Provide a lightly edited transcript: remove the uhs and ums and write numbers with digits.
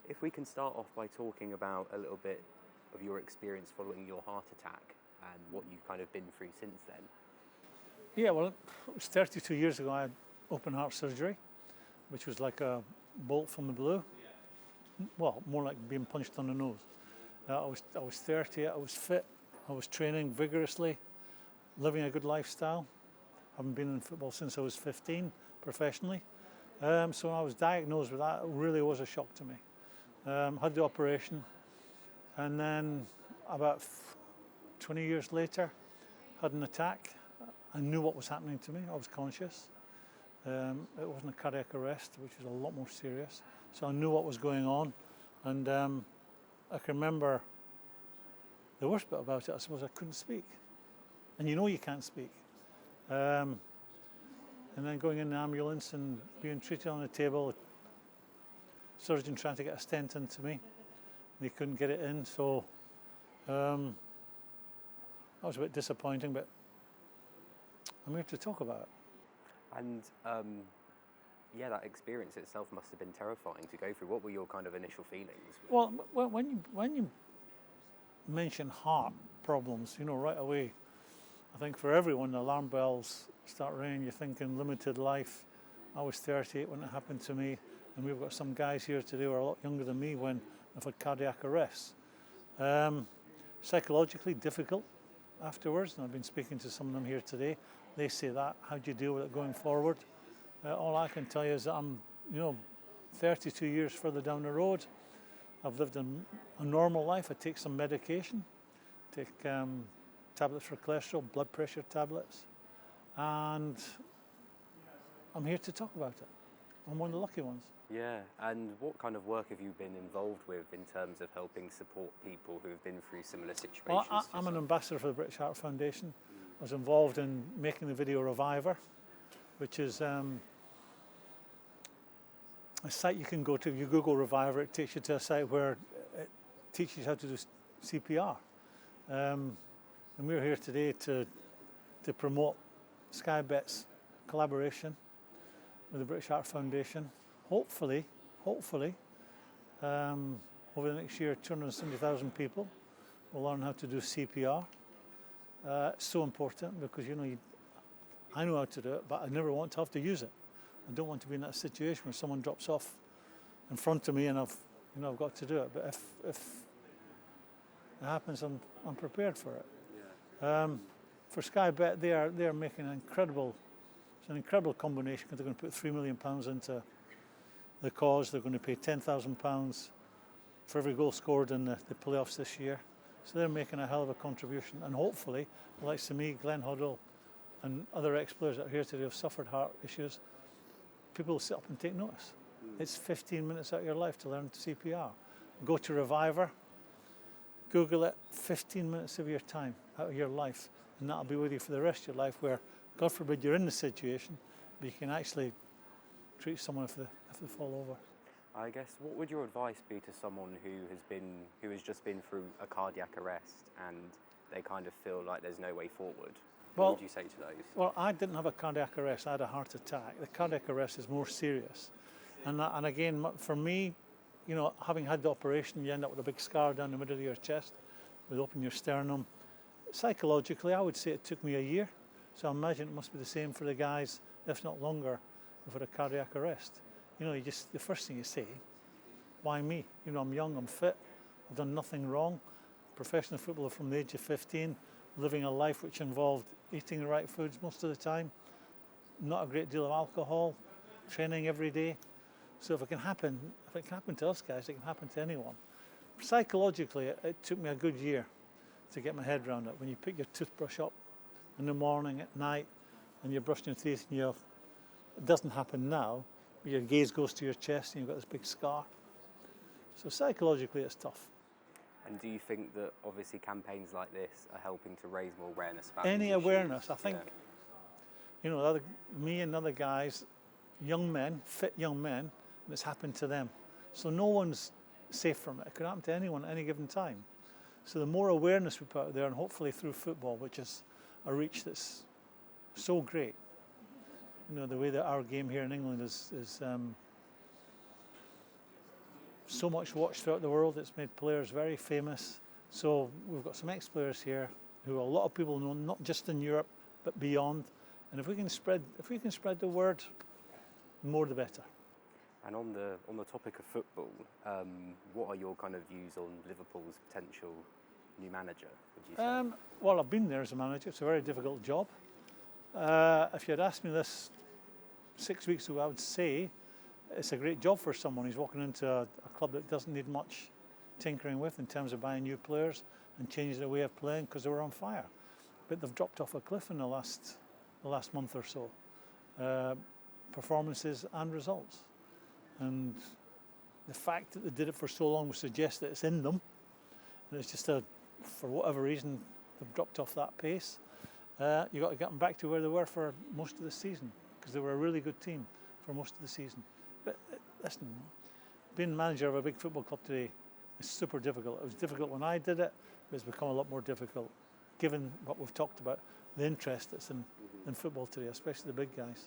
If we can start off by talking about a little bit of your experience following your heart attack and what you've kind of been through since then. Yeah, well, it was 32 years ago I had open heart surgery, which was like a bolt from the blue. Well, more like being punched on the nose. I was 30, I was fit, I was training vigorously, living a good lifestyle. I haven't been in football since I was 15 professionally. So when I was diagnosed with that, it really was a shock to me. Had the operation, and then about 20 years later, had an attack. I knew what was happening to me. I was conscious. It wasn't a cardiac arrest, which was a lot more serious. So I knew what was going on, and I can remember the worst bit about it, I suppose, I couldn't speak. And you know you can't speak. And then going in the ambulance and being treated on the table, surgeon trying to get a stent into me. They couldn't get it in, so that was a bit disappointing, but I'm here to talk about it. And that experience itself must have been terrifying to go through. What were your kind of initial feelings? Well, when you mention heart problems, right away, I think for everyone the alarm bells start ringing. You're thinking limited life. I was 38 when it happened to me, and we've got some guys here today who are a lot younger than me when they've had cardiac arrests. Psychologically difficult afterwards, and I've been speaking to some of them here today. They say that. How do you deal with it going forward? All I can tell you is that I'm, 32 years further down the road. I've lived a normal life. I take some medication, take tablets for cholesterol, blood pressure tablets, and I'm here to talk about it. I'm one of the lucky ones. Yeah, and what kind of work have you been involved with in terms of helping support people who have been through similar situations? Well, I'm an ambassador for the British Heart Foundation. I was involved in making the video Reviver, which is a site you can go to. If you Google Reviver, it takes you to a site where it teaches you how to do CPR. And we're here today to promote Sky Bet's collaboration with the British Heart Foundation. Hopefully, over the next year, 270,000 people will learn how to do CPR. It's so important because, I know how to do it, but I never want to have to use it. I don't want to be in that situation where someone drops off in front of me and I've got to do it. But if it happens, I'm prepared for it. Yeah. For Sky Bet, they are making an incredible combination because they're going to put £3 million into the cause. They're going to pay £10,000 for every goal scored in the playoffs this year. So they're making a hell of a contribution, and hopefully, the likes of me, Glenn Hoddle, and other ex-players that are here today who have suffered heart issues, people will sit up and take notice. It's 15 minutes out of your life to learn CPR. Go to Reviver, Google it, 15 minutes of your time out of your life, and that'll be with you for the rest of your life, where, God forbid, you're in the situation, but you can actually treat someone if they fall over. I guess, what would your advice be to someone who has just been through a cardiac arrest and they kind of feel like there's no way forward? What would you say to those? Well, I didn't have a cardiac arrest. I had a heart attack. The cardiac arrest is more serious. And again, for me, having had the operation, you end up with a big scar down the middle of your chest with open your sternum. Psychologically, I would say it took me a year. So I imagine it must be the same for the guys, if not longer, who've had a cardiac arrest. The first thing you say, why me? I'm young, I'm fit, I've done nothing wrong. Professional footballer from the age of 15, living a life which involved eating the right foods most of the time, not a great deal of alcohol, training every day. So if it can happen to us guys, it can happen to anyone. Psychologically, it took me a good year to get my head around it. When you pick your toothbrush up in the morning, at night, and you're brushing your teeth, and it doesn't happen now, but your gaze goes to your chest and you've got this big scar. So psychologically, it's tough. And do you think that obviously campaigns like this are helping to raise more awareness about any these awareness? issues? I think, me and other guys, young men, fit young men, and it's happened to them. So no one's safe from it. It could happen to anyone at any given time. So the more awareness we put out there, and hopefully through football, which is a reach that's so great. The way that our game here in England is so much watched throughout the world. It's made players very famous. So we've got some ex-players here who a lot of people know, not just in Europe but beyond. And if we can spread the word, the more the better. And on the topic of football, what are your kind of views on Liverpool's potential new manager, would you say? Well, I've been there as a manager. It's a very difficult job. If you had asked me this 6 weeks ago, I would say it's a great job for someone who's walking into a club that doesn't need much tinkering with in terms of buying new players and changing their way of playing because they were on fire. But they've dropped off a cliff in the last month or so. Performances and results. And the fact that they did it for so long would suggest that it's in them. And it's just for whatever reason, they've dropped off that pace. You've got to get them back to where they were for most of the season, because they were a really good team for most of the season. But listen, being manager of a big football club today is super difficult. It was difficult when I did it, but it's become a lot more difficult, given what we've talked about, the interest that's in football today, especially the big guys.